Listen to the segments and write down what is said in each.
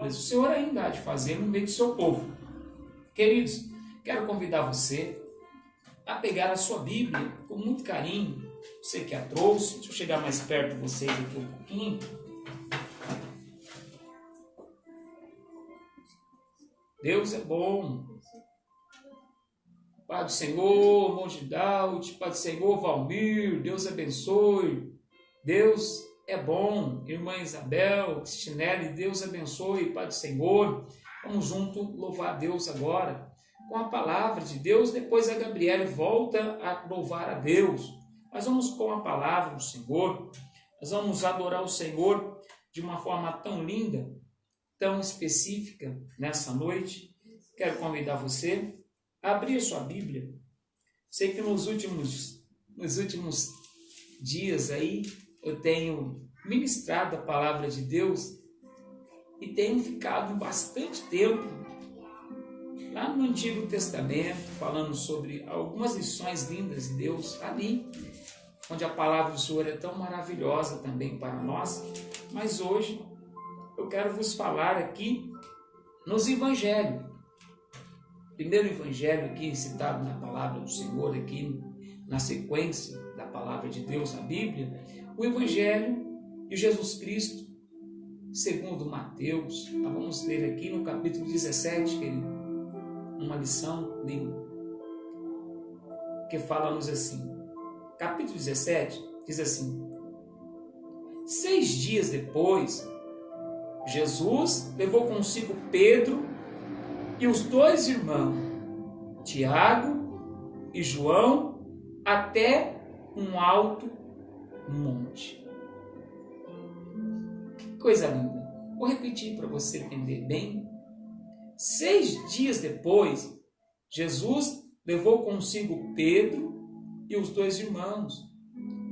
obras o Senhor ainda há de fazer no meio do seu povo. Queridos, quero convidar você a pegar a sua Bíblia com muito carinho. Você que a trouxe, deixa eu chegar mais perto de vocês aqui um pouquinho. Deus é bom. Pai do Senhor, Monte Daud, Pai do Senhor, Valmir, Deus abençoe. Deus é bom. Irmã Isabel, Cristinelli, Deus abençoe. Pai do Senhor, vamos junto louvar a Deus agora com a palavra de Deus. Depois a Gabriela volta a louvar a Deus. Mas vamos com a palavra do Senhor. Nós vamos adorar o Senhor de uma forma tão linda, tão específica nessa noite. Quero convidar você a abrir a sua Bíblia. Sei que nos últimos dias aí eu tenho ministrado a palavra de Deus e tenho ficado bastante tempo lá no Antigo Testamento, falando sobre algumas lições lindas de Deus ali, onde a palavra do Senhor é tão maravilhosa também para nós. Mas hoje eu quero vos falar aqui nos evangelhos. O primeiro evangelho aqui citado na palavra do Senhor, aqui na sequência da palavra de Deus na Bíblia, o evangelho de Jesus Cristo, segundo Mateus. Nós vamos ler aqui no capítulo 17, querido, uma lição linda, que fala-nos assim. Capítulo 17 diz assim: 6 dias depois, Jesus levou consigo Pedro e os 2 irmãos, Tiago e João, até um alto monte. Que coisa linda! Vou repetir para você entender bem. 6 dias depois, Jesus levou consigo Pedro e os 2 irmãos,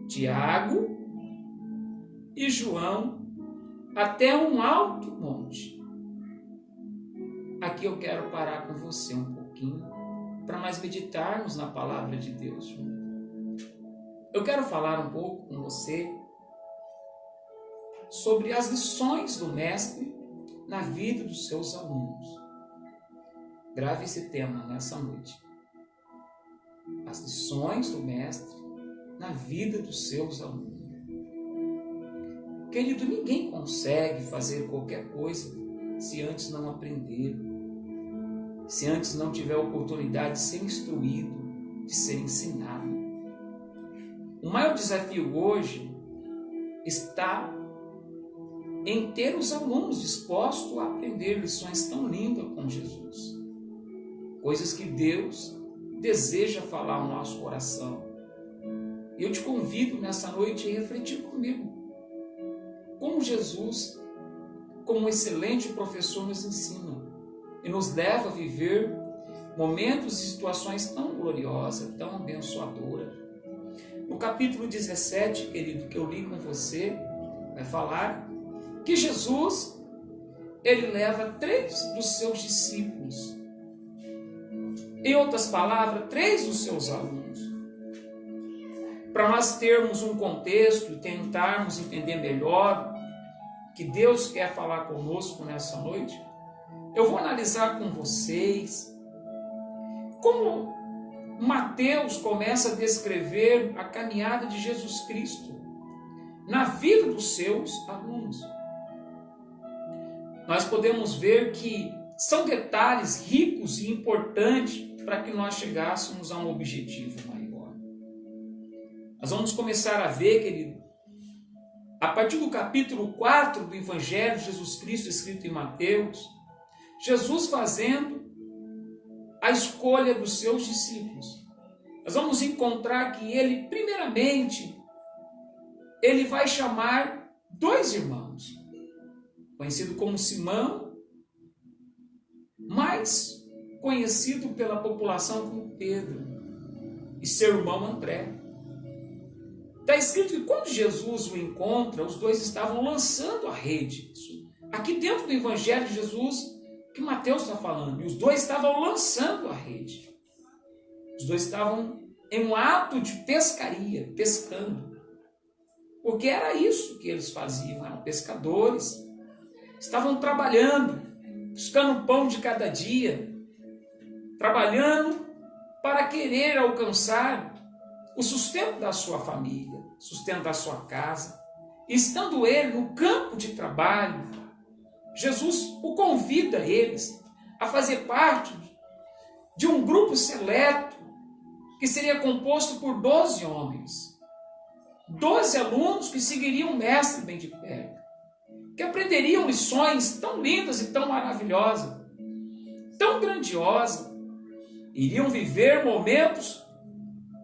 Tiago e João, até um alto monte. Aqui eu quero parar com você um pouquinho, para nós meditarmos na palavra de Deus. Eu quero falar um pouco com você sobre as lições do Mestre na vida dos seus alunos. Grave esse tema nessa noite. As lições do Mestre na vida dos seus alunos. Querido, ninguém consegue fazer qualquer coisa se antes não aprender, se antes não tiver a oportunidade de ser instruído, de ser ensinado. O maior desafio hoje está em ter os alunos dispostos a aprender lições tão lindas com Jesus. Coisas que Deus deseja falar ao nosso coração. E eu te convido nessa noite a refletir comigo. Como Jesus, como um excelente professor, nos ensina e nos leva a viver momentos e situações tão gloriosas, tão abençoadoras. No capítulo 17, querido, que eu li com você, vai falar que Jesus, ele leva 3 dos seus discípulos. Em outras palavras, 3 dos seus alunos. Para nós termos um contexto e tentarmos entender melhor que Deus quer falar conosco nessa noite, eu vou analisar com vocês como Mateus começa a descrever a caminhada de Jesus Cristo na vida dos seus alunos. Nós podemos ver que são detalhes ricos e importantes para que nós chegássemos a um objetivo maior. Nós vamos começar a ver, querido, a partir do capítulo 4 do Evangelho de Jesus Cristo, escrito em Mateus, Jesus fazendo a escolha dos seus discípulos. Nós vamos encontrar que ele, primeiramente, ele vai chamar 2 irmãos, conhecido como Simão, mais conhecido pela população como Pedro, e seu irmão André. Está escrito que quando Jesus o encontra, os 2 estavam lançando a rede. Aqui dentro do Evangelho de Jesus, que Mateus está falando, e os 2 estavam lançando a rede. Os 2 estavam em um ato de pescaria, pescando. Porque era isso que eles faziam, eram pescadores. estavam trabalhando, buscando o pão de cada dia, trabalhando para querer alcançar o sustento da sua família, sustento da sua casa. E estando ele no campo de trabalho, Jesus o convida eles a fazer parte de um grupo seleto que seria composto por 12 homens, 12 alunos que seguiriam o mestre bem de perto, que aprenderiam lições tão lindas e tão maravilhosas, tão grandiosas, iriam viver momentos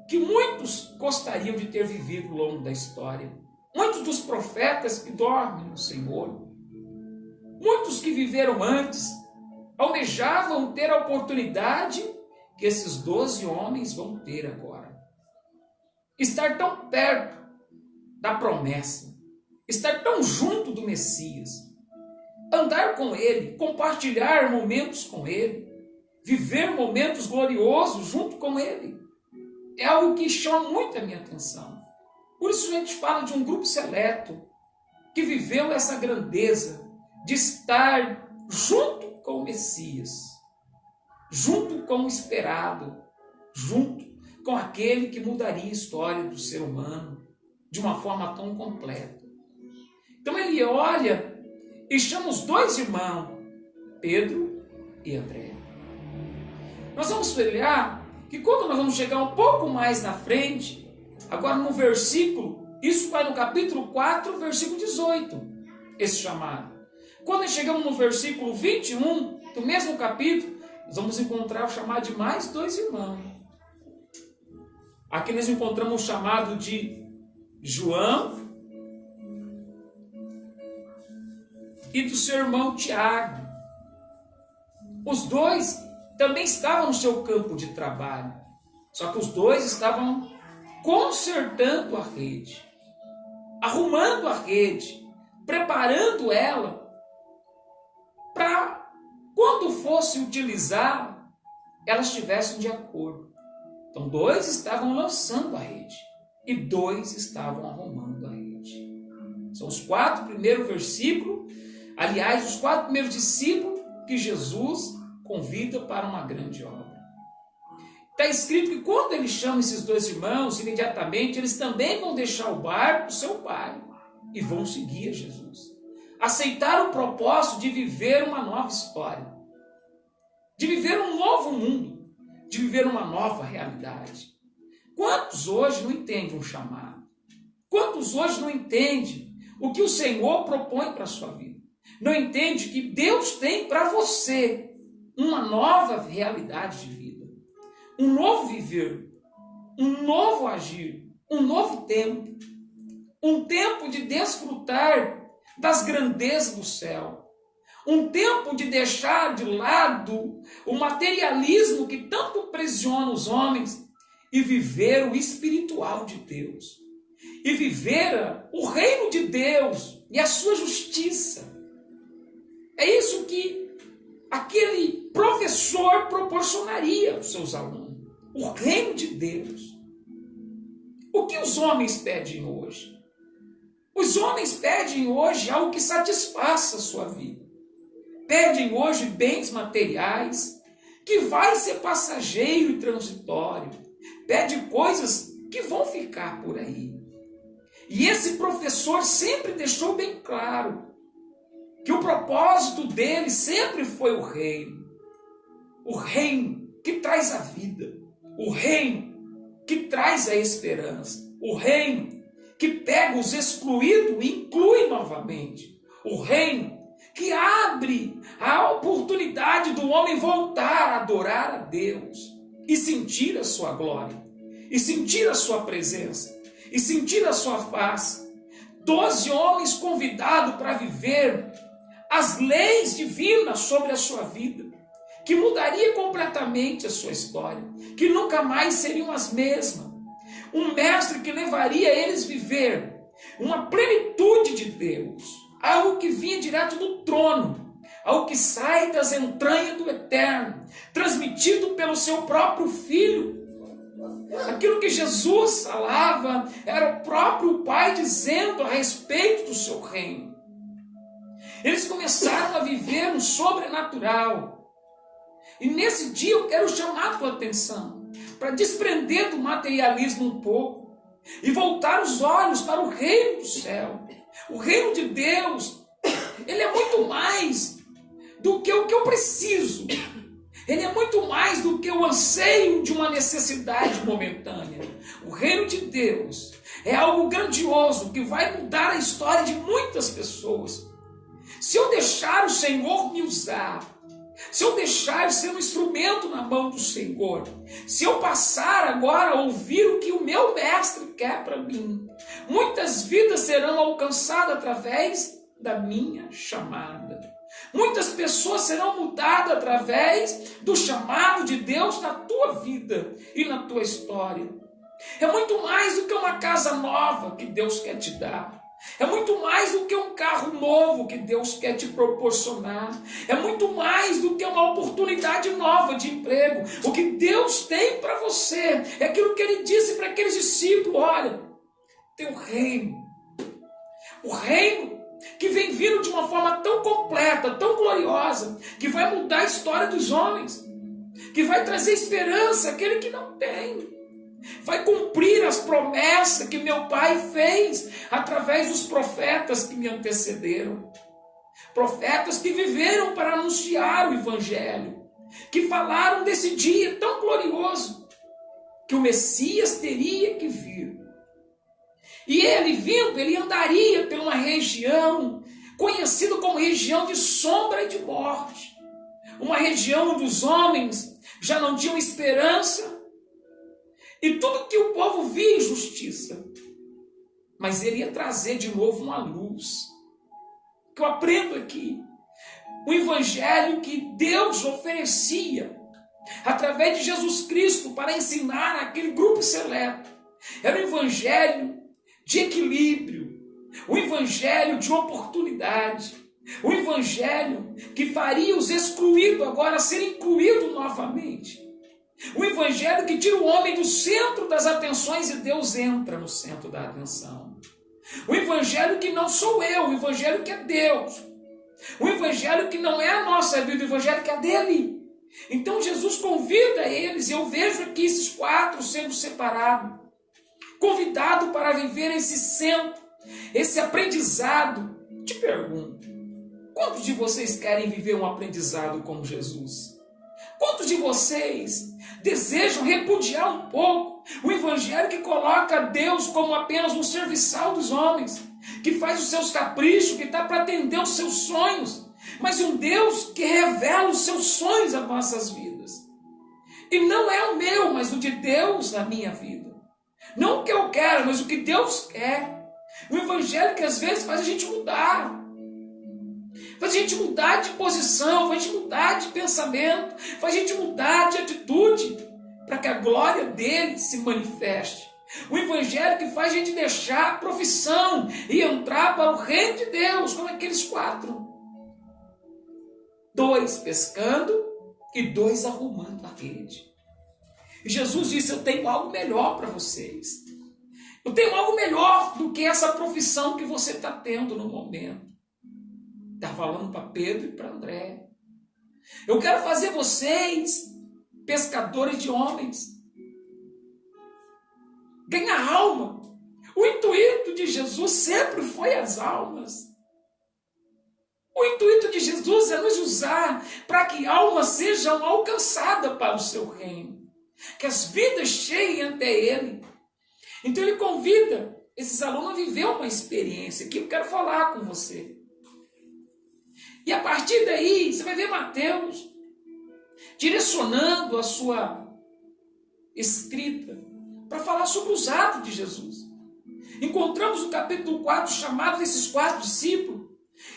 que muitos gostariam de ter vivido ao longo da história. Muitos dos profetas que dormem no Senhor, muitos que viveram antes, almejavam ter a oportunidade que esses 12 homens vão ter agora. Estar tão perto da promessa, estar tão junto do Messias, andar com Ele, compartilhar momentos com Ele, viver momentos gloriosos junto com Ele, é algo que chama muito a minha atenção. Por isso a gente fala de um grupo seleto que viveu essa grandeza de estar junto com o Messias, junto com o esperado, junto com aquele que mudaria a história do ser humano de uma forma tão completa. Então ele olha e chama os 2 irmãos, Pedro e André. Nós vamos olhar que quando nós vamos chegar um pouco mais na frente, agora no versículo, isso vai no capítulo 4, versículo 18, esse chamado. Quando chegamos no versículo 21 do mesmo capítulo, nós vamos encontrar o chamado de mais 2 irmãos. Aqui nós encontramos o chamado de João e do seu irmão Tiago. Os 2 também estavam no seu campo de trabalho, só que os 2 estavam consertando a rede, arrumando a rede, preparando ela para, quando fosse utilizar, elas estivessem de acordo. Então 2 estavam lançando a rede e 2 estavam arrumando a rede. São os 4 primeiros versículos, aliás, os 4 primeiros discípulos que Jesus convida para uma grande obra. Está escrito que quando ele chama esses 2 irmãos, imediatamente eles também vão deixar o barco do seu pai e vão seguir a Jesus. Aceitar o propósito de viver uma nova história, de viver um novo mundo, de viver uma nova realidade. Quantos hoje não entendem um chamado? Quantos hoje não entendem o que o Senhor propõe para a sua vida? Não entende que Deus tem para você uma nova realidade de vida, um novo viver, um novo agir, um novo tempo, um tempo de desfrutar das grandezas do céu, um tempo de deixar de lado o materialismo que tanto aprisiona os homens e viver o espiritual de Deus, e viver o reino de Deus e a sua justiça. É isso que aquele professor proporcionaria aos seus alunos, o reino de Deus. O que os homens pedem hoje? Os homens pedem hoje algo que satisfaça a sua vida. Pedem hoje bens materiais, que vai ser passageiro e transitório. Pede coisas que vão ficar por aí. E esse professor sempre deixou bem claro que o propósito dele sempre foi o reino que traz a vida, o reino que traz a esperança, o reino que pega os excluídos e inclui novamente, o reino que abre a oportunidade do homem voltar a adorar a Deus e sentir a sua glória, e sentir a sua presença, e sentir a sua face. 12 homens convidados para viver as leis divinas sobre a sua vida, que mudaria completamente a sua história, que nunca mais seriam as mesmas. Um mestre que levaria eles a viver uma plenitude de Deus, algo que vinha direto do trono, algo que sai das entranhas do eterno, transmitido pelo seu próprio Filho. Aquilo que Jesus falava era o próprio Pai dizendo a respeito do seu reino. Eles começaram a viver no sobrenatural. E nesse dia eu quero chamar a tua atenção para desprender do materialismo um pouco e voltar os olhos para o reino do céu. O reino de Deus, ele é muito mais do que o que eu preciso. Ele é muito mais do que o anseio de uma necessidade momentânea. O reino de Deus é algo grandioso que vai mudar a história de muitas pessoas. Se eu deixar o Senhor me usar, se eu deixar ser um instrumento na mão do Senhor, se eu passar agora a ouvir o que o meu mestre quer para mim, muitas vidas serão alcançadas através da minha chamada. Muitas pessoas serão mudadas através do chamado de Deus na tua vida e na tua história. É muito mais do que uma casa nova que Deus quer te dar. É muito mais do que um carro novo que Deus quer te proporcionar. É muito mais do que uma oportunidade nova de emprego. O que Deus tem para você é aquilo que Ele disse para aqueles discípulos: olha, teu reino, o reino que vem vindo de uma forma tão completa, tão gloriosa, que vai mudar a história dos homens, que vai trazer esperança àquele que não tem, vai cumprir as promessas que meu Pai fez através dos profetas que me antecederam, profetas que viveram para anunciar o Evangelho, que falaram desse dia tão glorioso, que o Messias teria que vir. E ele vindo, ele andaria por uma região conhecida como região de sombra e de morte. Uma região onde os homens já não tinham esperança. E tudo que o povo via injustiça. Mas ele ia trazer de novo uma luz. O que eu aprendo aqui? O evangelho que Deus oferecia através de Jesus Cristo para ensinar aquele grupo seleto. Era um evangelho de equilíbrio, o evangelho de oportunidade, o evangelho que faria os excluídos agora serem incluídos novamente, o evangelho que tira o homem do centro das atenções e Deus entra no centro da atenção, o evangelho que não sou eu, o evangelho que é Deus, o evangelho que não é a nossa vida, o evangelho que é dele. Então Jesus convida eles, e eu vejo aqui esses 4 sendo separados, convidado para viver esse centro, esse aprendizado. Te pergunto, quantos de vocês querem viver um aprendizado como Jesus? Quantos de vocês desejam repudiar um pouco o evangelho que coloca Deus como apenas um serviçal dos homens, que faz os seus caprichos, que está para atender os seus sonhos, mas um Deus que revela os seus sonhos às nossas vidas? E não é o meu, mas o de Deus na minha vida. Não o que eu quero, mas o que Deus quer. O evangelho que às vezes faz a gente mudar. Faz a gente mudar de posição, faz a gente mudar de pensamento, faz a gente mudar de atitude, para que a glória dele se manifeste. O evangelho que faz a gente deixar a profissão e entrar para o reino de Deus, como aqueles 4. 2 pescando e 2 arrumando a rede. E Jesus disse: eu tenho algo melhor para vocês. Eu tenho algo melhor do que essa profissão que você está tendo no momento. Está falando para Pedro e para André. Eu quero fazer vocês pescadores de homens. Ganhar alma. O intuito de Jesus sempre foi as almas. O intuito de Jesus é nos usar para que almas sejam alcançadas para o seu reino. Que as vidas cheguem até Ele. Então Ele convida esses alunos a viver uma experiência que eu quero falar com você. E a partir daí, você vai ver Mateus direcionando a sua escrita para falar sobre os atos de Jesus. Encontramos no capítulo 4 chamados desses 4 discípulos.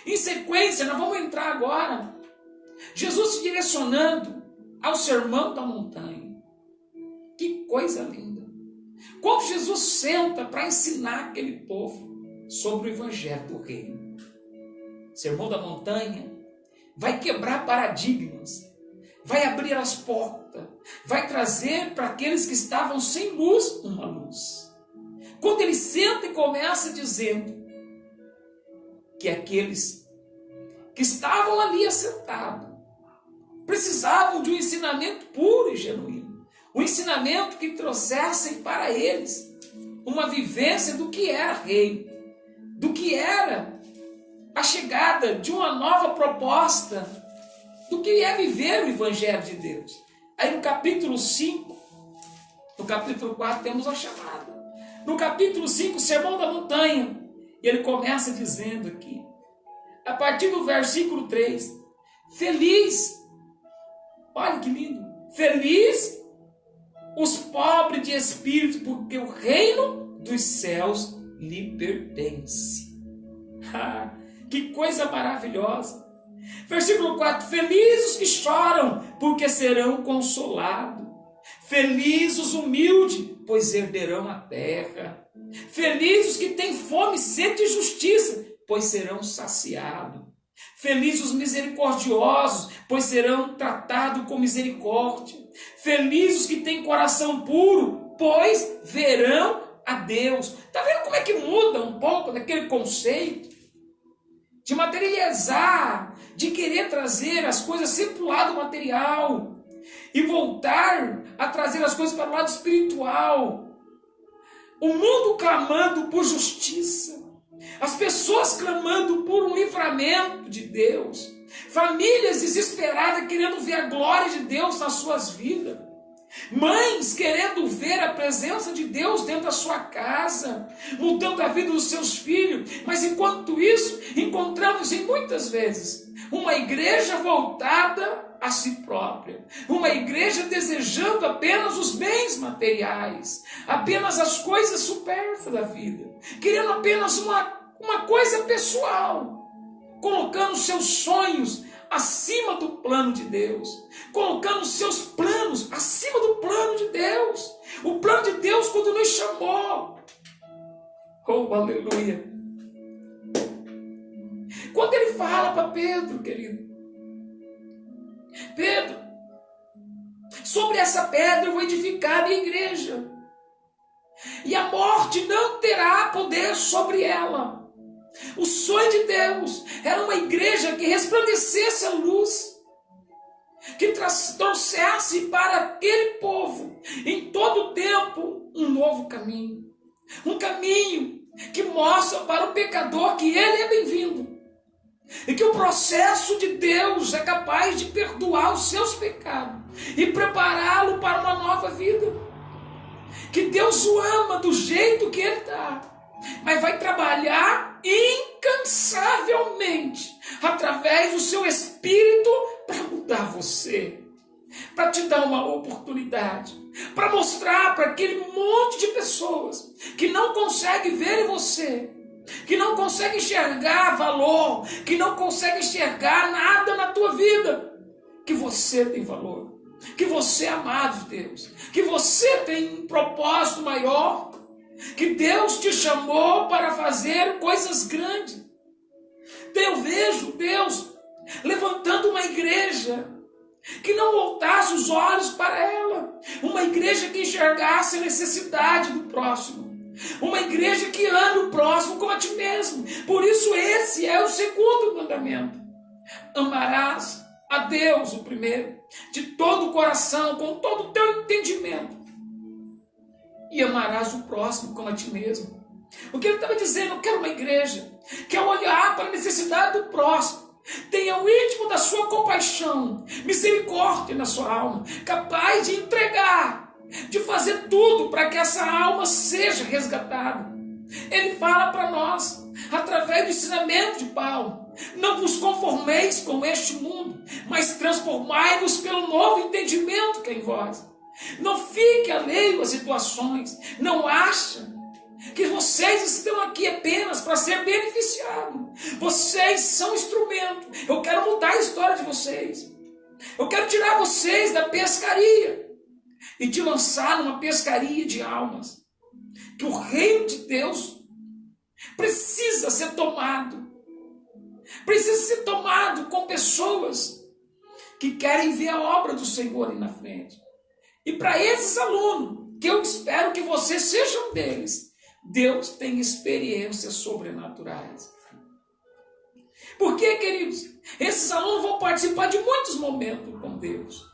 Em sequência, nós vamos entrar agora. Jesus se direcionando ao sermão da montanha. Que coisa linda! Quando Jesus senta para ensinar aquele povo sobre o evangelho do reino, sermão da montanha vai quebrar paradigmas, vai abrir as portas, vai trazer para aqueles que estavam sem luz uma luz. Quando ele senta e começa dizendo que aqueles que estavam ali assentados precisavam de um ensinamento puro e genuíno. Um ensinamento que trouxessem para eles uma vivência do que era reino, do que era a chegada de uma nova proposta, do que é viver o Evangelho de Deus. Aí no capítulo 5, no capítulo 4 temos a chamada. No capítulo 5, o Sermão da Montanha, ele começa dizendo aqui, a partir do versículo 3, feliz, olha que lindo, feliz os pobres de espírito, porque o reino dos céus lhe pertence. Que coisa maravilhosa. Versículo 4, felizes os que choram, porque serão consolados. Felizes os humildes, pois herderão a terra. Felizes os que têm fome e sede de justiça, pois serão saciados. Felizes os misericordiosos, pois serão tratados com misericórdia. Felizes os que têm coração puro, pois verão a Deus. Está vendo como é que muda um pouco daquele conceito de materializar, de querer trazer as coisas sempre para o lado material e voltar a trazer as coisas para o lado espiritual. O mundo clamando por justiça, as pessoas clamando por um livramento de Deus, famílias desesperadas querendo ver a glória de Deus nas suas vidas, mães querendo ver a presença de Deus dentro da sua casa, mudando a vida dos seus filhos. Mas enquanto isso, encontramos em muitas vezes uma igreja voltada a si própria, uma igreja desejando apenas os bens materiais, apenas as coisas supérfluas da vida, querendo apenas uma coisa pessoal, colocando seus sonhos acima do plano de Deus, colocando seus planos acima do plano de Deus. O plano de Deus quando nos chamou, oh aleluia, quando ele fala para Pedro, querido, Pedro, sobre essa pedra eu vou edificar a minha igreja, e a morte não terá poder sobre ela. O sonho de Deus era uma igreja que resplandecesse a luz, que trouxesse para aquele povo, em todo o tempo, um novo caminho. Um caminho que mostra para o pecador que ele é bem-vindo, e que o processo de Deus é capaz de perdoar os seus pecados e prepará-lo para uma nova vida. Que Deus o ama do jeito que ele está, mas vai trabalhar incansavelmente através do seu Espírito para mudar você, para te dar uma oportunidade, para mostrar para aquele monte de pessoas que não consegue ver em você, que não consegue enxergar valor, que não consegue enxergar nada na tua vida, que você tem valor, que você é amado de Deus, que você tem um propósito maior, que Deus te chamou para fazer coisas grandes. Eu vejo Deus levantando uma igreja que não voltasse os olhos para ela, uma igreja que enxergasse a necessidade do próximo, uma igreja que ama o próximo como a ti mesmo. Por isso esse é o segundo mandamento: amarás a Deus, o primeiro, de todo o coração, com todo o teu entendimento, e amarás o próximo como a ti mesmo. O que ele estava dizendo: eu quero uma igreja que, ao olhar para a necessidade do próximo, tenha o íntimo da sua compaixão, misericórdia na sua alma, capaz de entregar, de fazer tudo para que essa alma seja resgatada. Ele fala para nós, através do ensinamento de Paulo: não vos conformeis com este mundo, mas transformai-vos pelo novo entendimento que é em vós. Não fique alheio às situações. Não acha que vocês estão aqui apenas para ser beneficiados. Vocês são instrumento. Eu quero mudar a história de vocês. Eu quero tirar vocês da pescaria e te lançar numa pescaria de almas. Que o reino de Deus precisa ser tomado. Precisa ser tomado com pessoas que querem ver a obra do Senhor ali na frente. E para esses alunos, que eu espero que vocês sejam deles, Deus tem experiências sobrenaturais. Porque, queridos, esses alunos vão participar de muitos momentos com Deus.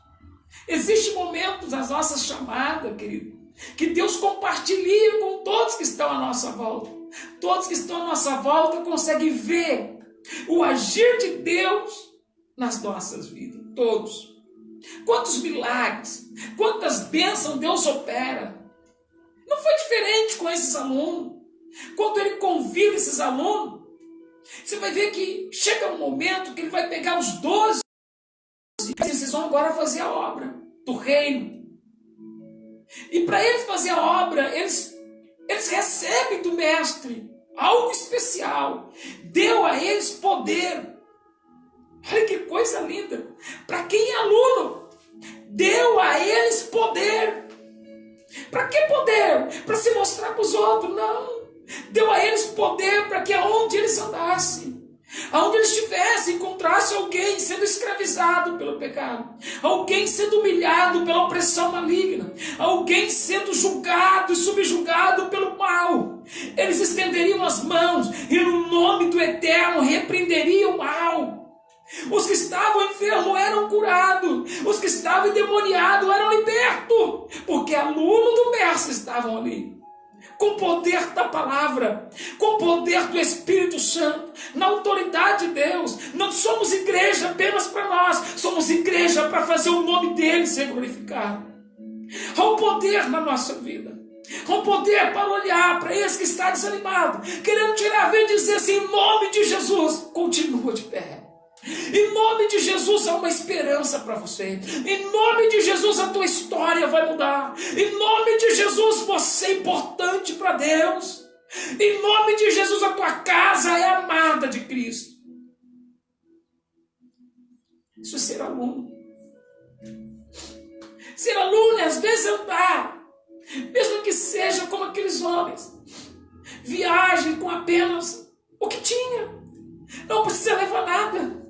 Existem momentos das nossas chamadas, querido, que Deus compartilha com todos que estão à nossa volta. Todos que estão à nossa volta conseguem ver o agir de Deus nas nossas vidas. Todos. Quantos milagres, quantas bênçãos Deus opera. Não foi diferente com esses alunos. Quando ele convida esses alunos, você vai ver que chega um momento que ele vai pegar os 12 e vocês vão agora fazer a obra do reino. E para eles fazer a obra, eles recebem do mestre algo especial. Deu a eles poder. Olha que coisa linda. Para quem é aluno, deu a eles poder. Para que poder? Para se mostrar para os outros? Não. Deu a eles poder para que aonde eles andassem, aonde eles estivessem, encontrassem alguém sendo escravizado pelo pecado, alguém sendo humilhado pela opressão maligna, alguém sendo julgado e subjugado pelo mal. Eles estenderiam as mãos e no nome do Eterno repreenderiam o mal. Os que estavam enfermos eram curados, os que estavam endemoniados eram libertos, porque alunos do mestre estavam ali. Com o poder da palavra, com o poder do Espírito Santo, na autoridade de Deus. Não somos igreja apenas para nós, somos igreja para fazer o nome dele ser glorificado. Há um poder na nossa vida, há um poder para olhar para esse que está desanimado, querendo tirar a vida e dizer assim: em nome de Jesus, continua de pé. Em nome de Jesus há uma esperança para você. Em nome de Jesus a tua história vai mudar. Em nome de Jesus você é importante para Deus. Em nome de Jesus a tua casa é amada de Cristo. Isso é ser aluno. Ser aluno é às vezes andar, mesmo que seja como aqueles homens, viagem com apenas o que tinha. Não precisa levar nada.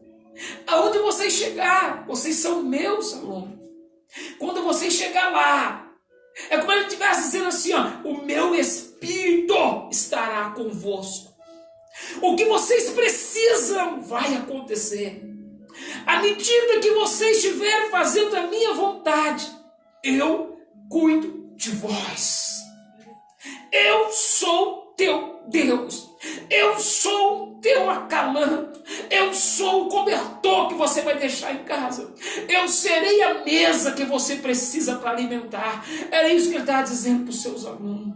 Aonde vocês chegar, vocês são meus alunos. Quando vocês chegar lá, é como ele estivesse dizendo assim, ó: o meu Espírito estará convosco. O que vocês precisam vai acontecer. À medida que vocês estiverem fazendo a minha vontade, eu cuido de vós. Eu sou teu Deus. Eu sou o teu acalanto. Eu sou o cobertor que você vai deixar em casa. Eu serei a mesa que você precisa para alimentar. Era isso que ele estava dizendo para os seus alunos.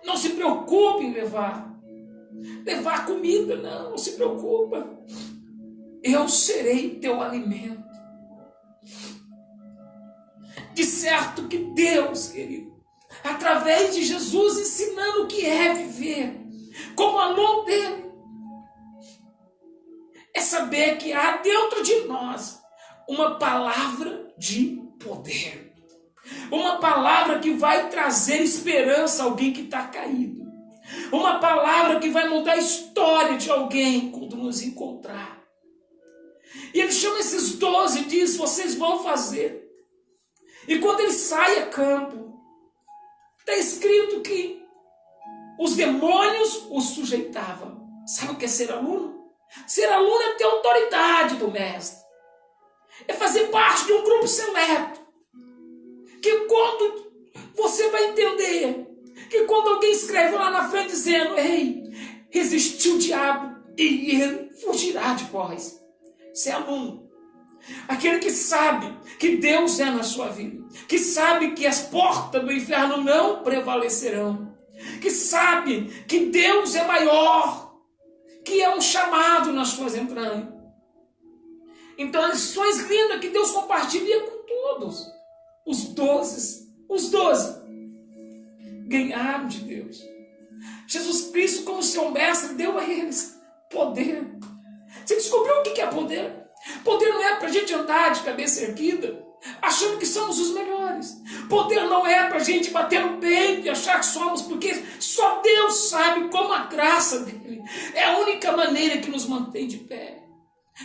Não se preocupe em levar comida. Não se preocupa. Eu serei teu alimento. De certo que Deus, querido, através de Jesus ensinando o que é viver como aluno dele, é saber que há dentro de nós uma palavra de poder, uma palavra que vai trazer esperança a alguém que está caído, uma palavra que vai mudar a história de alguém quando nos encontrar. E ele chama esses 12 e diz: vocês vão fazer. E quando ele sai a campo, está escrito que os demônios os sujeitavam. Sabe o que é ser aluno? Ser aluno é ter autoridade do mestre. É fazer parte de um grupo seleto. Que quando você vai entender, que quando alguém escreve lá na frente dizendo: ei, resistiu o diabo e ele fugirá de vós. Você é aluno. Aquele que sabe que Deus é na sua vida, que sabe que as portas do inferno não prevalecerão, que sabe que Deus é maior, que é um chamado nas suas entranhas. Então, lições lindas que Deus compartilha com todos. Os 12 ganharam de Deus. Jesus Cristo, como seu mestre, deu a eles poder. Você descobriu o que é poder? Poder não é para a gente andar de cabeça erguida, achando que somos os melhores. Poder não é para a gente bater no peito e achar que somos, porque só Deus sabe como a graça dele é a única maneira que nos mantém de pé.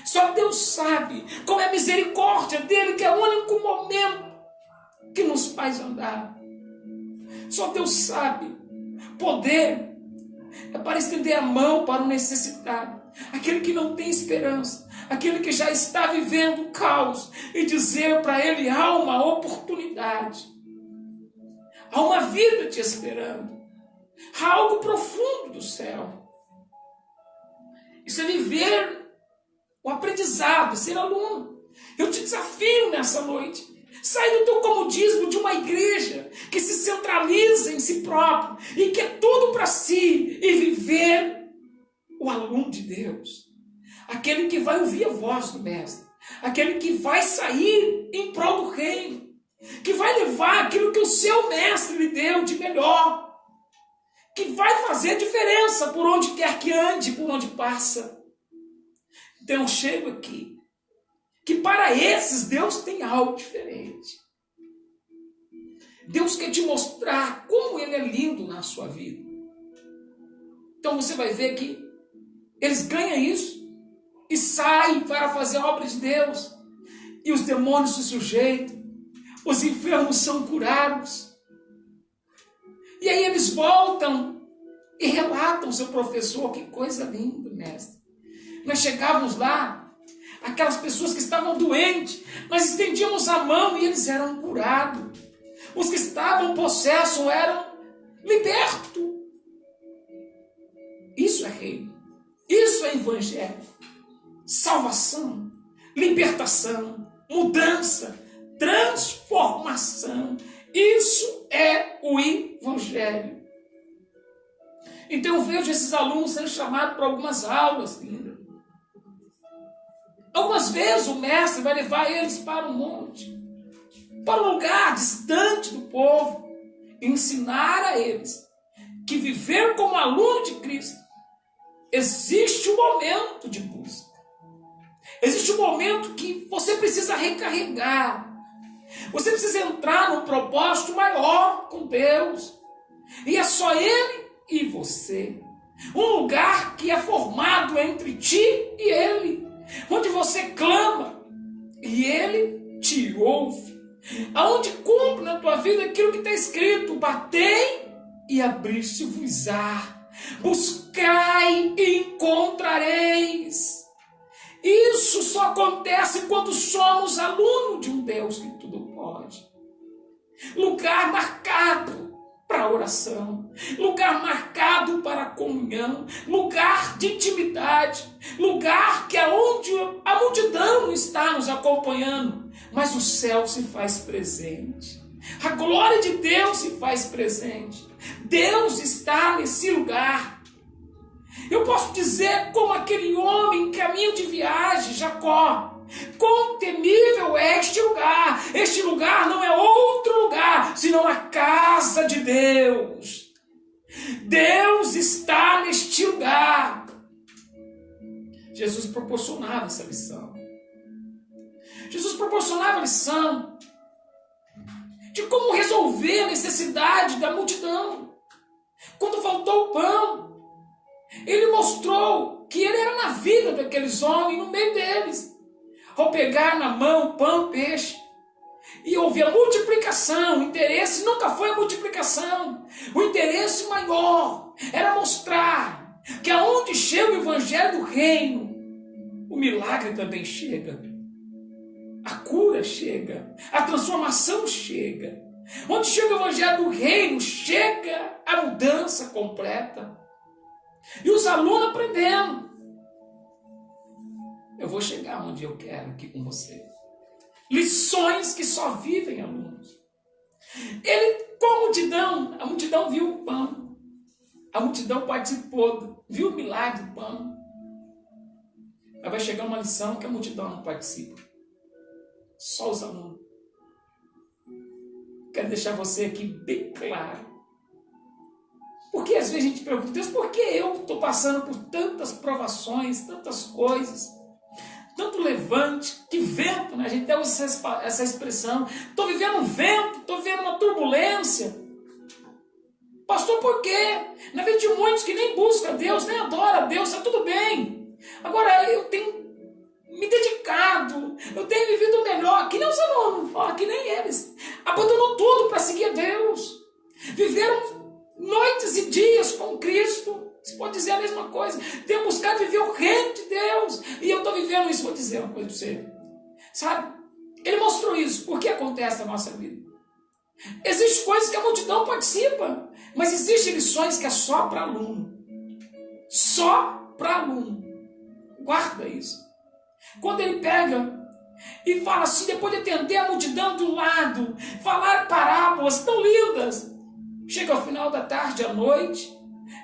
Só Deus sabe como é a misericórdia dele, que é o único momento que nos faz andar. Só Deus sabe. Poder é para estender a mão para o necessitado, aquele que não tem esperança, aquele que já está vivendo o caos, e dizer para ele: há uma oportunidade, há uma vida te esperando, há algo profundo do céu. Isso é viver o aprendizado, ser aluno. Eu te desafio nessa noite: sai do teu comodismo de uma igreja que se centraliza em si próprio e quer tudo para si, e viver o aluno de Deus, aquele que vai ouvir a voz do Mestre, aquele que vai sair em prol do reino, que vai levar aquilo que o seu Mestre lhe deu de melhor, que vai fazer diferença por onde quer que ande, por onde passa. Então eu chego aqui, que para esses Deus tem algo diferente. Deus quer te mostrar como Ele é lindo na sua vida. Então você vai ver que eles ganham isso e saem para fazer a obra de Deus. E os demônios se sujeitam, os enfermos são curados. E aí eles voltam e relatam ao seu professor: que coisa linda, mestre. Nós chegávamos lá, aquelas pessoas que estavam doentes, nós estendíamos a mão e eles eram curados. Os que estavam possessos eram libertos. Isso é reino. Isso é evangelho. Salvação, libertação, mudança, transformação. Isso é o evangelho. Então eu vejo esses alunos sendo chamados para algumas aulas lindas. Algumas vezes o mestre vai levar eles para um monte, para um lugar distante do povo, e ensinar a eles que viver como aluno de Cristo, existe um momento de busca. Existe um momento que você precisa recarregar. Você precisa entrar num propósito maior com Deus. E é só Ele e você. Um lugar que é formado entre ti e Ele, onde você clama e Ele te ouve. Aonde cumpre na tua vida aquilo que está escrito: batei e abrir-se-vos-á. Buscai e encontrareis. Isso só acontece quando somos alunos de um Deus que tudo pode. Lugar marcado para oração, lugar marcado para comunhão, lugar de intimidade, lugar que é onde a multidão está nos acompanhando, mas o céu se faz presente. A glória de Deus se faz presente. Deus está nesse lugar. Eu posso dizer como aquele homem em caminho de viagem, Jacó: quão temível é este lugar. Este lugar não é outro lugar, senão a casa de Deus. Deus está neste lugar. Jesus proporcionava essa lição. Jesus proporcionava a lição de como resolver a necessidade da multidão. Quando faltou o pão, Ele mostrou que Ele era na vida daqueles homens, no meio deles. Ao pegar na mão pão, peixe, e houve a multiplicação, o interesse nunca foi a multiplicação. O interesse maior era mostrar que aonde chega o evangelho do reino, o milagre também chega. A cura chega, a transformação chega. Onde chega o evangelho do reino, chega a mudança completa. E os alunos aprendendo. Eu vou chegar onde eu quero aqui com você. Lições que só vivem alunos. Ele, com a multidão viu o pão. A multidão participou, viu o milagre do pão. Mas vai chegar uma lição que a multidão não participa. Só os alunos. Quero deixar você aqui bem claro. Porque às vezes a gente pergunta: Deus, por que eu estou passando por tantas provações, tantas coisas, tanto levante, que vento, né? A gente até usa essa expressão: estou vivendo um vento, estou vivendo uma turbulência. Pastor, por quê? Na vida de muitos que nem buscam a Deus, nem adoram a Deus, está tudo bem. Agora eu tenho me dedicado, eu tenho vivido melhor, que nem os alunos, que nem eles. Abandonou tudo para seguir a Deus. Viveram noites e dias com Cristo. Você pode vivendo isso, vou dizer uma coisa para você. Sabe? Ele mostrou isso. Por que acontece na nossa vida? Existem coisas que a multidão participa, mas existem lições que é só para aluno. Só para aluno. Guarda isso. Quando ele pega e fala assim, depois de atender a multidão do lado, falar parábolas tão lindas, chega ao final da tarde, à noite,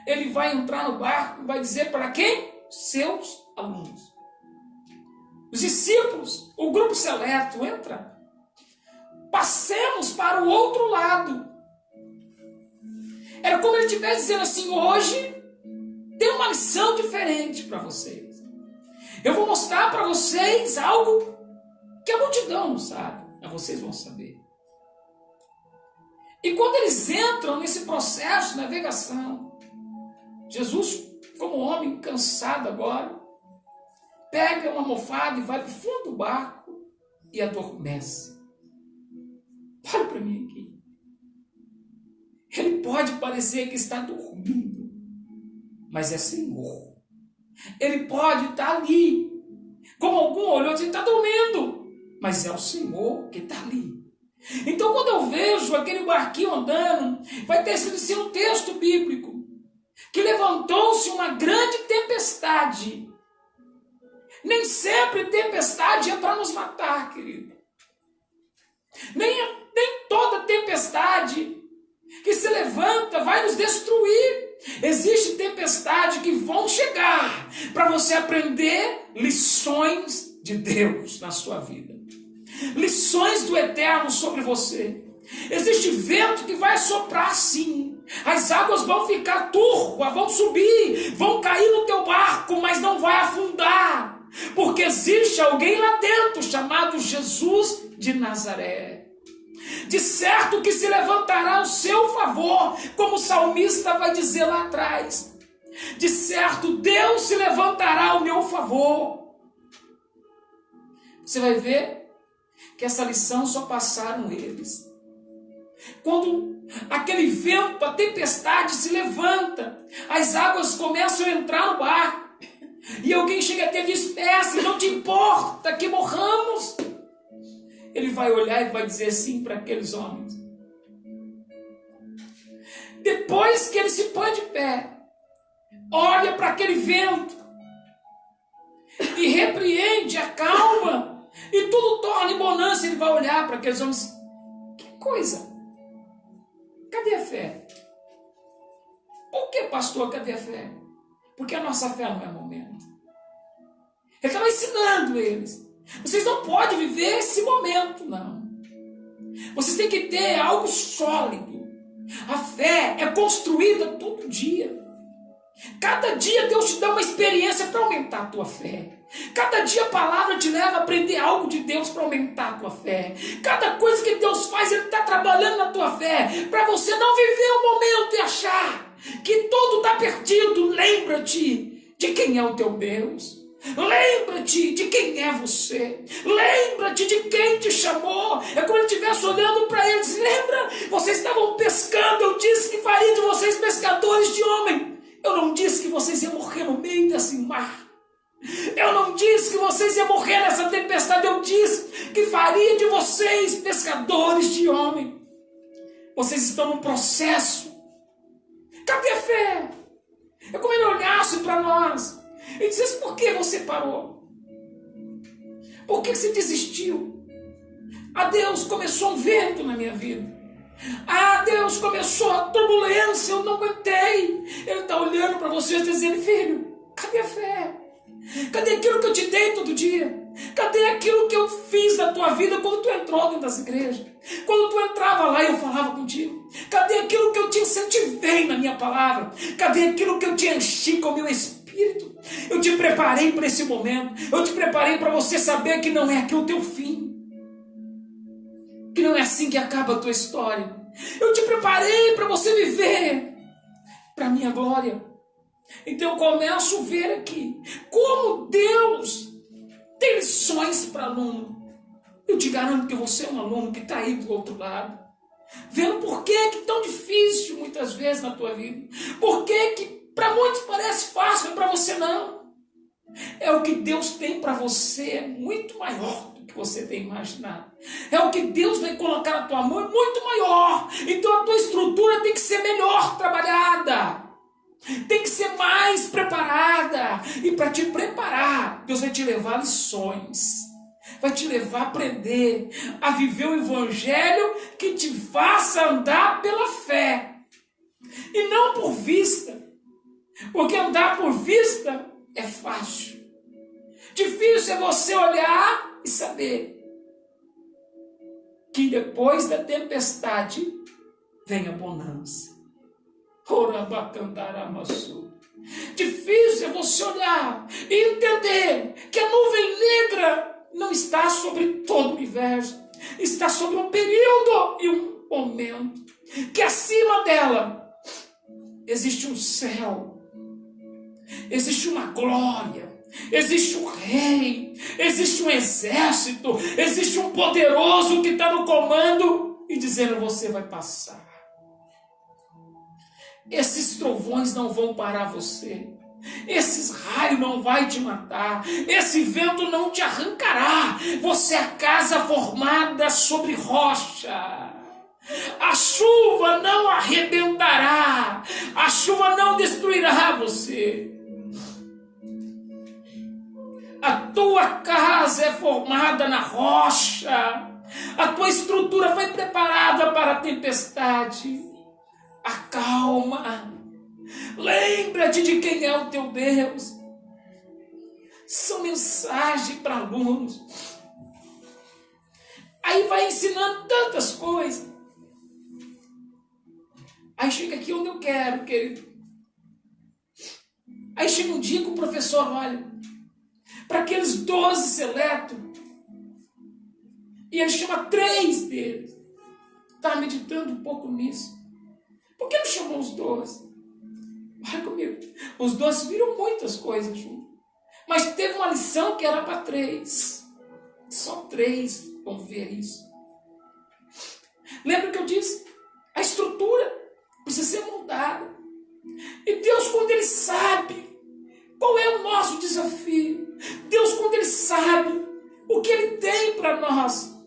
ele vai entrar no barco e vai dizer para quem? Seus alunos. Os discípulos, o grupo seleto, entra. Passemos para o outro lado. Era como ele estivesse dizendo assim, hoje tem uma lição diferente para vocês. Eu vou mostrar para vocês algo que a multidão não sabe, mas vocês vão saber. E quando eles entram nesse processo de navegação, Jesus, como homem cansado agora, pega uma almofada e vai para o fundo do barco e adormece. Olha para mim aqui. Ele pode parecer que está dormindo, mas é Senhor. Ele pode estar ali, como algum olhou e disse, está dormindo, mas é o Senhor que está ali. Então quando eu vejo aquele barquinho andando, vai ter sido assim um texto bíblico, que levantou-se uma grande tempestade. Nem sempre tempestade é para nos matar, querido. Nem toda tempestade que se levanta vai nos destruir. Existe tempestade que vão chegar para você aprender lições de Deus na sua vida. Lições do eterno sobre você. Existe vento que vai soprar sim. As águas vão ficar turvas, vão subir, vão cair no teu barco, mas não vai afundar. Porque existe alguém lá dentro chamado Jesus de Nazaré. De certo que se levantará ao seu favor, como o salmista vai dizer lá atrás. De certo Deus se levantará ao meu favor. Você vai ver que essa lição só passaram eles. Quando aquele vento, a tempestade se levanta, as águas começam a entrar no barco, e alguém chega até e diz, Mestre, não te importa que morramos? Ele vai olhar e vai dizer assim para aqueles homens. Depois que ele se põe de pé, olha para aquele vento e repreende, acalma, e tudo torna em bonança. Ele vai olhar para aqueles homens. Que coisa! Cadê a fé? Por que, pastor, cadê a fé? Porque a nossa fé não é momento. Ele estava ensinando eles. Vocês não podem viver esse momento, não. Vocês têm que ter algo sólido. A fé é construída todo dia. Cada dia Deus te dá uma experiência para aumentar a tua fé. Cada dia a palavra te leva a aprender algo de Deus para aumentar a tua fé. Cada coisa que Deus faz, Ele está trabalhando na tua fé, para você não viver o momento e achar que tudo está perdido. Lembra-te de quem é o teu Deus. Lembra-te de quem é você. Lembra-te de quem te chamou. É como ele estivesse olhando para eles. Lembra? Vocês estavam pescando. Eu disse que faria de vocês pescadores de homem. Eu não disse que vocês iam morrer no meio desse mar. Eu não disse que vocês iam morrer nessa tempestade. Eu disse que faria de vocês pescadores de homem. Vocês estão num processo. Cadê a fé? É como ele olhasse para nós e dissesse, por que você parou? Por que você desistiu? Ah, Deus, começou um vento na minha vida. Ah, Deus, começou a turbulência, eu não aguentei. Ele está olhando para você e dizendo, filho, cadê a fé? Cadê aquilo que eu te dei todo dia? Cadê aquilo que eu fiz na tua vida quando tu entrou dentro das igrejas? Quando tu entrava lá e eu falava contigo? Cadê aquilo que eu te incentivei na minha palavra? Cadê aquilo que eu te enchi com o meu espírito? Eu te preparei para esse momento. Eu te preparei para você saber que não é aqui o teu fim. Que não é assim que acaba a tua história. Eu te preparei para você viver para a minha glória. Então eu começo a ver aqui como Deus tem lições para aluno. Eu te garanto que você é um aluno que está aí do outro lado, vendo por que é tão difícil muitas vezes na tua vida. Por que para muitos parece fácil, mas para você não. É o que Deus tem para você, é muito maior do que você tem imaginado. É o que Deus vai colocar na tua mão, é muito maior. Então a tua estrutura tem que ser melhor trabalhada. Tem que ser mais preparada. E para te preparar, Deus vai te levar a lições. Vai te levar a aprender, a viver o evangelho que te faça andar pela fé. E não por vista. Porque andar por vista é fácil. Difícil é você olhar e saber que depois da tempestade vem a bonança. Difícil é você olhar e entender que a nuvem negra não está sobre todo o universo. Está sobre um período e um momento. Que acima dela existe um céu. Existe uma glória. Existe um rei, existe um exército, existe um poderoso que está no comando e dizendo: você vai passar. Esses trovões não vão parar você, esses raios não vai te matar, esse vento não te arrancará. Você é a casa formada sobre rocha. A chuva não arrebentará, a chuva não destruirá você. A tua casa é formada na rocha. A tua estrutura foi preparada para a tempestade. Acalma. Lembra-te de quem é o teu Deus. São mensagens para alunos. Aí vai ensinando tantas coisas. Aí chega aqui onde eu quero, querido. Aí chega um dia que o professor olha para aqueles 12 seletos, e ele chama 3 deles. Estava meditando um pouco nisso. Por que não chamou os 12? Olha comigo. Os 12 viram muitas coisas juntos. Mas teve uma lição que era para 3. Só 3 vão ver isso. Lembra que eu disse? A estrutura precisa ser moldada. E Deus, quando Ele sabe qual é o nosso desafio, Deus, quando Ele sabe o que Ele tem para nós,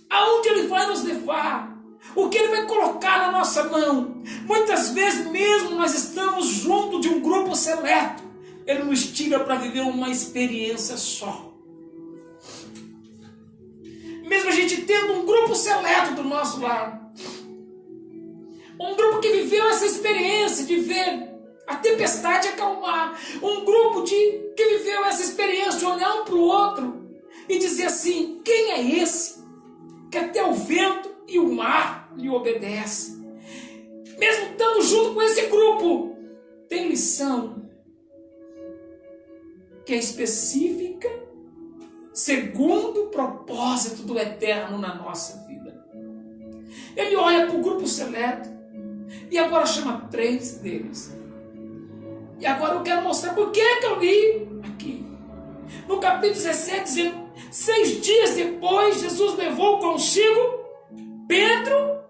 aonde Ele vai nos levar, o que Ele vai colocar na nossa mão, muitas vezes mesmo nós estamos junto de um grupo seleto, Ele nos tira para viver uma experiência só. Mesmo a gente tendo um grupo seleto do nosso lado, um grupo que viveu essa experiência de ver a tempestade acalmar, um grupo que viveu essa experiência de olhar um para o outro e dizer assim: quem é esse que até o vento e o mar lhe obedecem? Mesmo estando junto com esse grupo, tem lição que é específica segundo o propósito do eterno na nossa vida. Ele olha para o grupo seleto e agora chama 3 deles. E agora eu quero mostrar por que eu li aqui. No capítulo 17, dizendo: 6 dias depois, Jesus levou consigo Pedro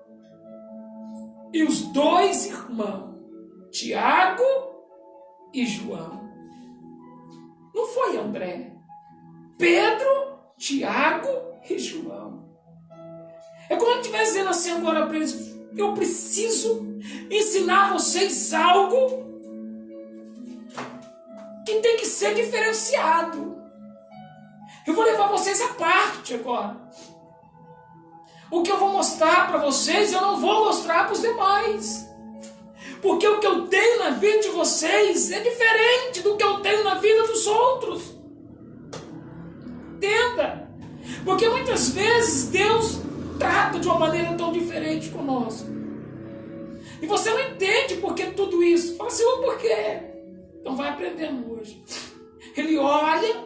e os 2 irmãos, Tiago e João. Não foi André. Pedro, Tiago e João. É como ele estivesse dizendo assim agora para eles: eu preciso ensinar vocês algo que tem que ser diferenciado. Eu vou levar vocês à parte agora. O que eu vou mostrar para vocês, eu não vou mostrar para os demais. Porque o que eu tenho na vida de vocês é diferente do que eu tenho na vida dos outros. Entenda. Porque muitas vezes Deus trata de uma maneira tão diferente conosco. E você não entende por que tudo isso. Fala assim: por quê? Então vai aprendendo hoje. Ele olha,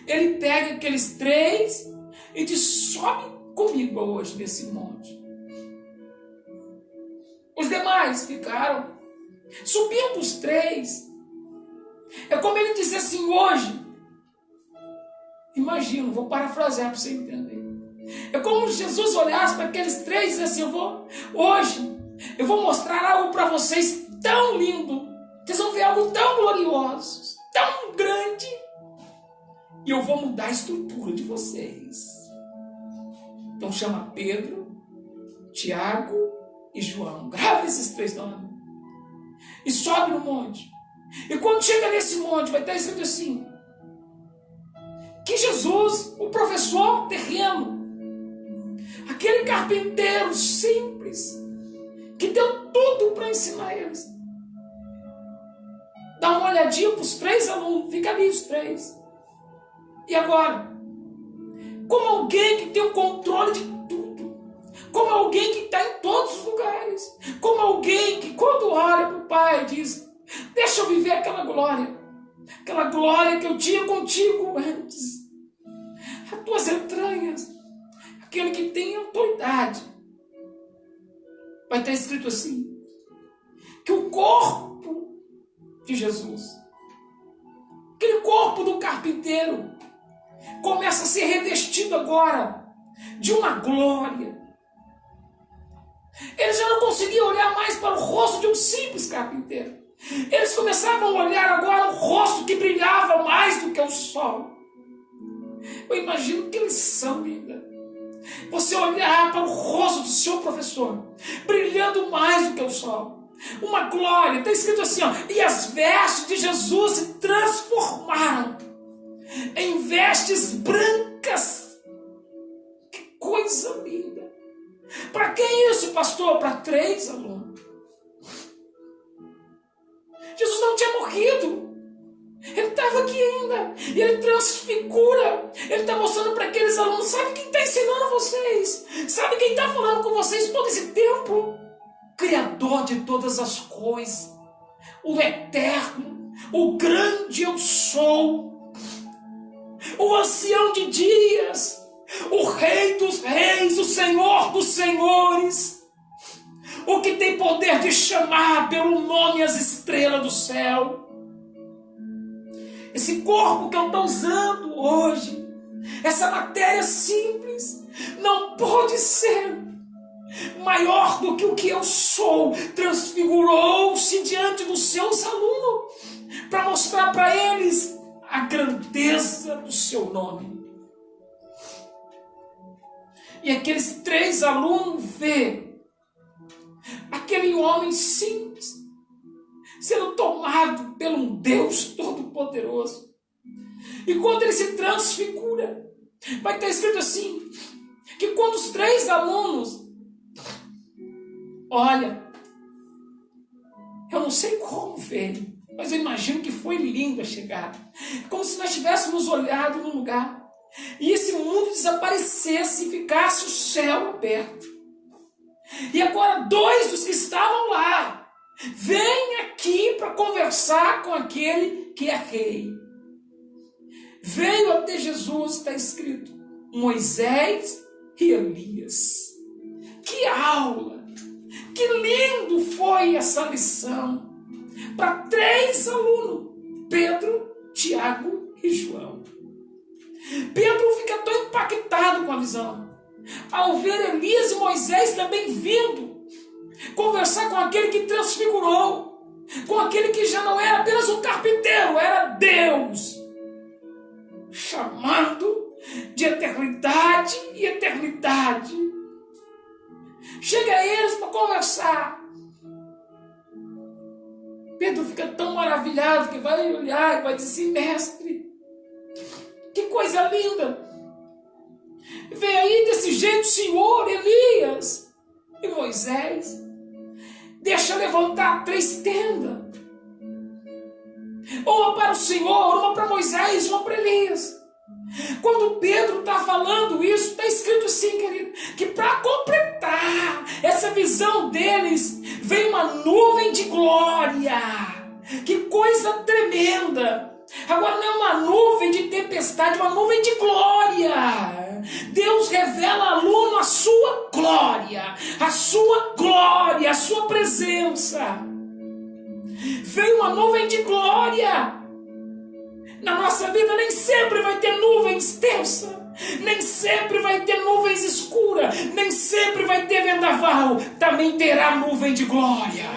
ele pega aqueles 3 e diz: sobe comigo hoje nesse monte. Os demais ficaram. Subindo os 3. É como ele dizer assim hoje. Imagina, vou parafrasear para você entender. É como se Jesus olhasse para aqueles 3 e dissesse assim: hoje eu vou mostrar algo para vocês tão lindo. Vocês vão ver algo tão glorioso, tão grande, E eu vou mudar a estrutura de vocês. Então chama Pedro, Tiago e João. Grava esses 3 nomes. E sobe no monte. E quando chega nesse monte, vai estar escrito assim: que Jesus, o professor terreno, aquele carpinteiro simples, que deu tudo para ensinar eles, dá uma olhadinha para os 3 alunos, fica ali os 3. E agora, como alguém que tem o controle de tudo, como alguém que está em todos os lugares, como alguém que quando olha para o Pai diz: deixa eu viver aquela glória que eu tinha contigo antes, as tuas entranhas, aquele que tem autoridade. Vai estar escrito assim, que o corpo de Jesus, aquele corpo do carpinteiro, começa a ser revestido agora de uma glória. Eles já não conseguiam olhar mais para o rosto de um simples carpinteiro. Eles começavam a olhar agora o rosto que brilhava mais do que o sol. Eu imagino que lição linda. Você olhar para o rosto do seu professor, brilhando mais do que o sol. Uma glória, está escrito assim, ó, e as vestes de Jesus se transformaram em vestes brancas. Que coisa linda. Para quem isso, pastor? Para 3 alunos. Jesus não tinha morrido. Ele estava aqui ainda. E ele transfigura. Ele está mostrando para aqueles alunos: sabe quem está ensinando vocês? Sabe quem está falando com vocês todo esse tempo? Criador de todas as coisas, o eterno, o grande eu sou, o ancião de dias, o rei dos reis, o senhor dos senhores, o que tem poder de chamar pelo nome as estrelas do céu. Esse corpo que eu estou usando hoje, essa matéria simples, não pode ser maior do que o que eu sou. Transfigurou-se diante dos seus alunos para mostrar para eles a grandeza do seu nome. E aqueles 3 alunos vê aquele homem simples sendo tomado por um Deus Todo-Poderoso. E quando ele se transfigura, vai estar escrito assim, que quando os 3 alunos, olha, eu não sei como veio, mas eu imagino que foi lindo a chegada. Como se nós tivéssemos olhado num lugar e esse mundo desaparecesse e ficasse o céu aberto. E agora 2 dos que estavam lá vêm aqui para conversar com aquele que é rei. Veio até Jesus, está escrito, Moisés e Elias. Que aula! Que lindo foi essa lição para 3 alunos, Pedro, Tiago e João. Pedro fica tão impactado com a visão, ao ver Elias e Moisés também vindo conversar com aquele que transfigurou, com aquele que já não era apenas um carpinteiro, era Deus, chamando de eternidade e eternidade. Chega a eles para conversar. Pedro fica tão maravilhado que vai olhar e vai dizer: mestre, que coisa linda! Vem aí desse jeito, Senhor, Elias e Moisés. Deixa levantar 3 tendas. Uma para o Senhor, uma para Moisés, uma para Elias. Quando Pedro está falando isso, está escrito assim, querido, que para completar essa visão deles, vem uma nuvem de glória. Que coisa tremenda! Agora não é uma nuvem de tempestade, é uma nuvem de glória. Deus revela ao aluno a sua glória, a sua presença. Vem uma nuvem de glória. Na nossa vida nem sempre vai ter nuvens tensas, nem sempre vai ter nuvens escuras, nem sempre vai ter vendaval. Também terá nuvem de glória,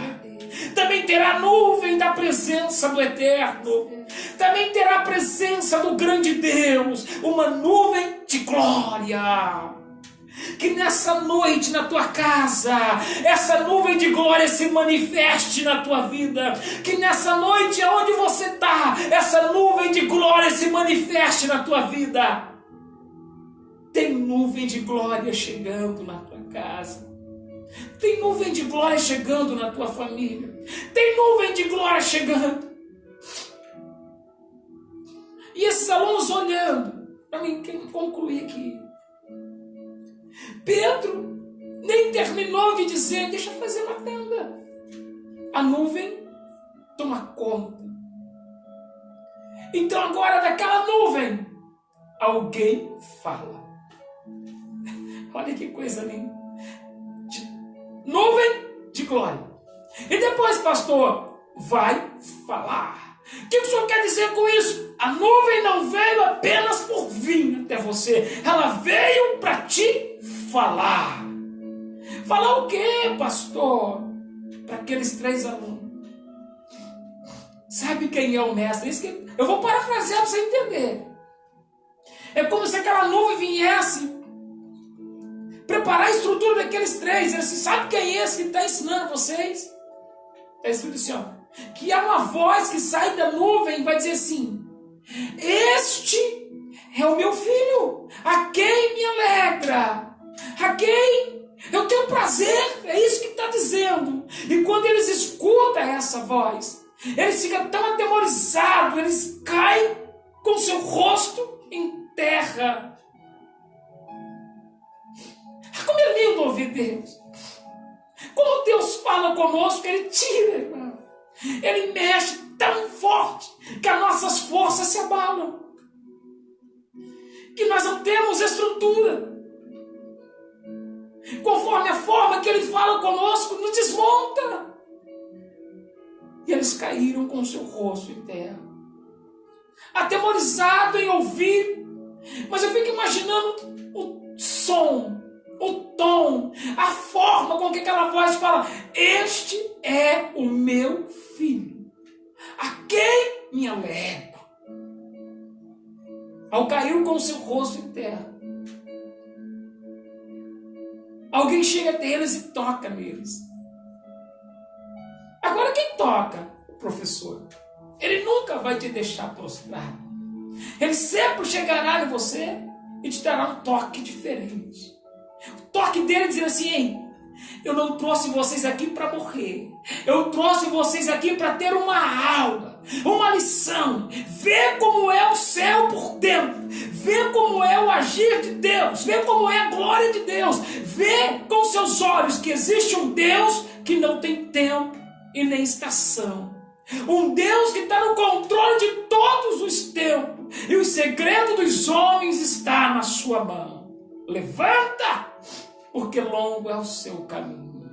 também terá nuvem da presença do Eterno. também terá a presença do grande Deus, uma nuvem de glória. Que nessa noite na tua casa, essa nuvem de glória se manifeste na tua vida. Que nessa noite onde você está, essa nuvem de glória se manifeste na tua vida. Tem nuvem de glória chegando na tua casa. Tem nuvem de glória chegando na tua família. Tem nuvem de glória chegando. E esses alunos olhando, para mim concluir aqui. Pedro nem terminou de dizer, deixa eu fazer uma tenda. A nuvem toma conta. Então agora daquela nuvem, alguém fala. Olha que coisa linda. Nuvem de glória. E depois, pastor, vai falar. O que o senhor quer dizer com isso? A nuvem não veio apenas por vir até você. Ela veio para te falar. Falar o quê, pastor? Para aqueles 3 alunos. Sabe quem é o mestre? Isso que eu vou parafrasear para você entender. É como se aquela nuvem viesse preparar a estrutura daqueles 3. Ele assim, sabe quem é esse que está ensinando vocês? Está escrito assim, ó, que há uma voz que sai da nuvem e vai dizer assim, este é o meu filho, a quem me alegra, a quem eu tenho prazer, é isso que está dizendo. E quando eles escutam essa voz, eles ficam tão atemorizados, eles caem com seu rosto em terra. Como é lindo ouvir Deus. Como Deus fala conosco, Ele tira, irmão. Ele mexe tão forte que as nossas forças se abalam. Que nós não temos estrutura. Conforme a forma que Ele fala conosco, nos desmonta. E eles caíram com o seu rosto em terra. Atemorizado em ouvir. Mas eu fico imaginando o som, o tom, a forma com que aquela voz fala, este é o meu filho, a quem me alegro. Ao cair com o seu rosto em terra, alguém chega até eles e toca neles. Agora quem toca? O professor. Ele nunca vai te deixar prostrado. Ele sempre chegará em você e te dará um toque diferente. O toque dele dizendo assim, ei, eu não trouxe vocês aqui para morrer. Eu trouxe vocês aqui para ter uma aula, uma lição. Ver como é o céu por dentro. Ver como é o agir de Deus. Ver como é a glória de Deus. Ver com seus olhos que existe um Deus que não tem tempo e nem estação. Um Deus que está no controle de todos os tempos. E o segredo dos homens está na sua mão. Levanta, porque longo é o seu caminho.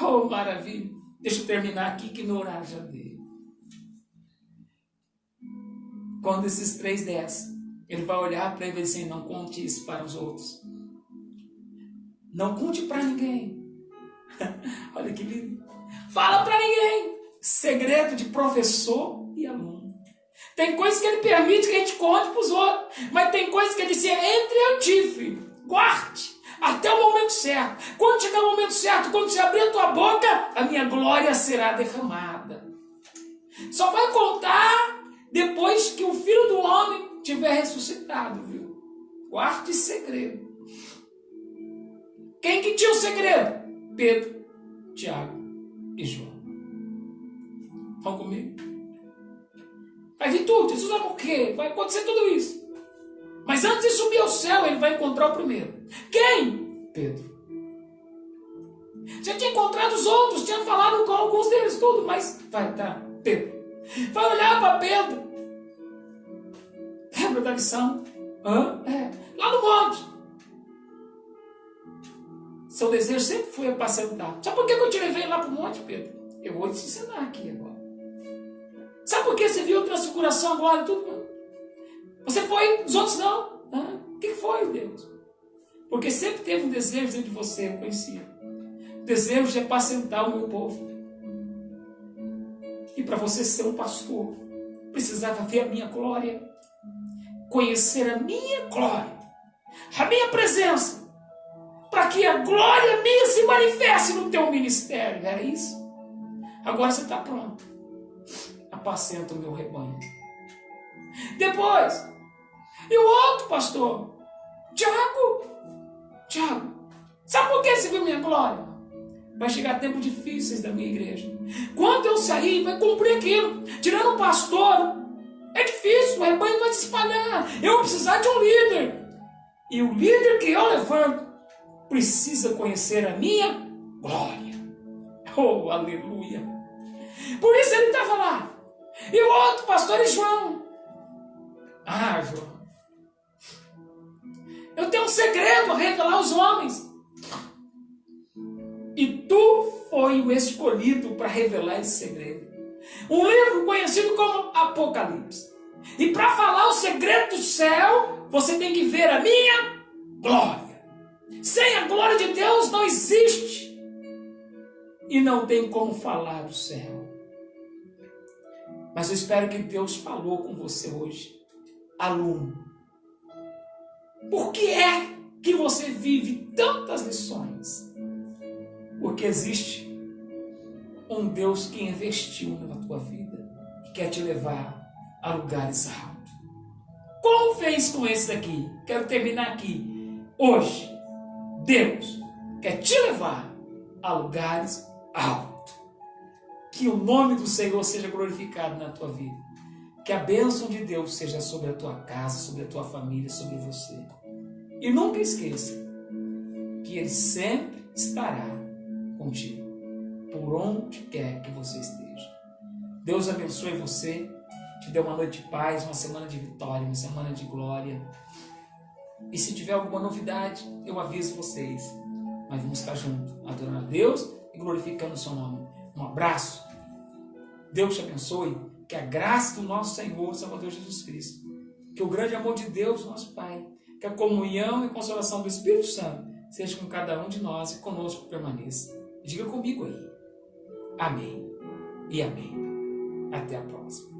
Oh, maravilha. Deixa eu terminar aqui que meu horário já deu. Quando esses 3 descem, ele vai olhar para ele e dizer assim, não conte isso para os outros. Não conte para ninguém. Olha que lindo. Fala para ninguém. Segredo de professor e aluno. Tem coisas que ele permite que a gente conte para os outros. Mas tem coisas que ele diz, entre em ti, filho. Guarde até o momento certo. Quando chegar o momento certo, quando você abrir a tua boca, a minha glória será derramada. Só vai contar depois que o Filho do Homem tiver ressuscitado, viu? Guarde esse segredo. Quem que tinha o segredo? Pedro, Tiago e João. Vão comigo? Vai vir tudo, Jesus vai morrer, vai acontecer tudo isso. Mas antes de subir ao céu, ele vai encontrar o primeiro. Quem? Pedro. Já tinha encontrado os outros, tinha falado com alguns deles tudo, mas vai estar Pedro. Vai olhar para Pedro. Lembra da lição? Lá no monte. Seu desejo sempre foi apacentar. Sabe por que eu te levei lá para o monte, Pedro? Eu vou te ensinar aqui agora. Sabe por que você viu a transfiguração, a glória e tudo? Você foi, os outros não. O que foi, Deus? Porque sempre teve um desejo dentro de você, eu conhecia. O desejo de apacentar o meu povo. E para você ser um pastor, precisava ver a minha glória, conhecer a minha glória, a minha presença, para que a glória minha se manifeste no teu ministério. Era isso? Agora você está pronto. Apacenta o meu rebanho. Depois, e o outro pastor? Tiago, sabe por que você viu minha glória? Vai chegar tempos difíceis da minha igreja. Quando eu sair, vai cumprir aquilo. Tirando o pastor, é difícil, o rebanho vai se espalhar. Eu vou precisar de um líder. E o líder que eu levanto precisa conhecer a minha glória. Oh, aleluia. Por isso ele estava lá. E o outro pastor é João. Ah, João, eu tenho um segredo a revelar aos homens. E tu foi o escolhido para revelar esse segredo. Um livro conhecido como Apocalipse. E para falar o segredo do céu, você tem que ver a minha glória. Sem a glória de Deus não existe. E não tem como falar do céu. Mas eu espero que Deus falou com você hoje. Aluno. Por que é que você vive tantas lições? Porque existe um Deus que investiu na tua vida e quer te levar a lugares altos. Como fez com esse daqui? Quero terminar aqui. Hoje, Deus quer te levar a lugares altos. Que o nome do Senhor seja glorificado na tua vida. Que a bênção de Deus seja sobre a tua casa, sobre a tua família, sobre você. E nunca esqueça que Ele sempre estará contigo, por onde quer que você esteja. Deus abençoe você, te dê uma noite de paz, uma semana de vitória, uma semana de glória. E se tiver alguma novidade, eu aviso vocês. Mas vamos estar juntos, adorando a Deus e glorificando o seu nome. Um abraço. Deus te abençoe. Que a graça do nosso Senhor, Salvador Jesus Cristo, que o grande amor de Deus, nosso Pai, que a comunhão e consolação do Espírito Santo seja com cada um de nós e conosco permaneça. Diga comigo aí. Amém e amém. Até a próxima.